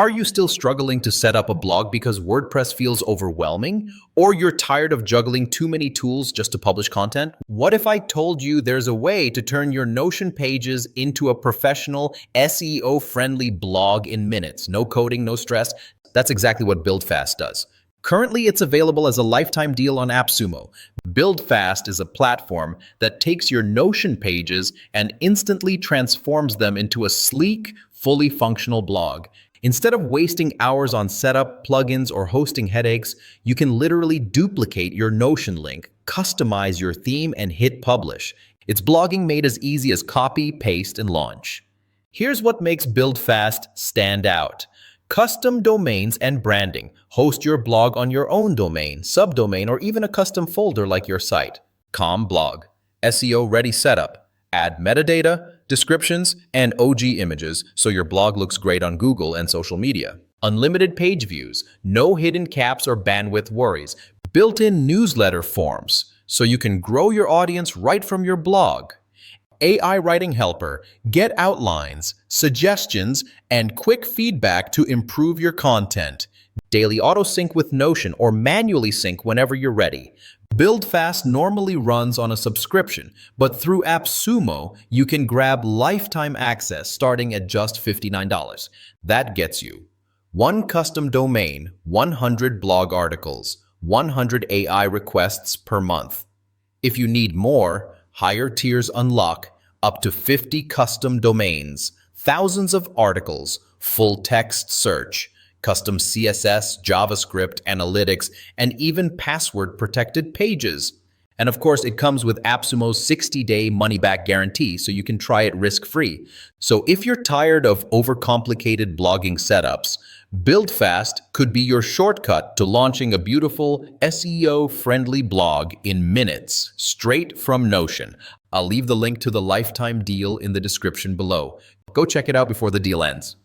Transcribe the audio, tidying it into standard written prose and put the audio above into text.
Are you still struggling to set up a blog because WordPress feels overwhelming? Or you're tired of juggling too many tools just to publish content? What if I told you there's a way to turn your Notion pages into a professional, SEO-friendly blog in minutes? No coding, no stress. That's exactly what Buildfast does. Currently, it's available as a lifetime deal on AppSumo. Buildfast is a platform that takes your Notion pages and instantly transforms them into a sleek, fully functional blog. Instead of wasting hours on setup, plugins, or hosting headaches, you can literally duplicate your Notion link, customize your theme, and hit publish. It's blogging made as easy as copy, paste, and launch. Here's what makes Buildfast stand out. Custom domains and branding. Host your blog on your own domain, subdomain, or even a custom folder like your site. Com blog. SEO-Ready Setup. Add metadata, descriptions, and OG images so your blog looks great on Google and social media. Unlimited page views. No hidden caps or bandwidth worries. Built-in newsletter forms so you can grow your audience right from your blog. AI writing helper, get outlines, suggestions, and quick feedback to improve your content. Daily auto sync with Notion or manually sync whenever you're ready. Buildfast normally runs on a subscription, but through AppSumo, you can grab lifetime access starting at just $59. That gets you 1 custom domain, 100 blog articles, 100 AI requests per month. If you need more, higher tiers unlock up to 50 custom domains, thousands of articles, full text search, custom CSS, JavaScript, analytics, and even password-protected pages. And of course, it comes with AppSumo's 60-day money-back guarantee, so you can try it risk-free. So if you're tired of overcomplicated blogging setups, Buildfast could be your shortcut to launching a beautiful, SEO-friendly blog in minutes, straight from Notion. I'll leave the link to the lifetime deal in the description below. Go check it out before the deal ends.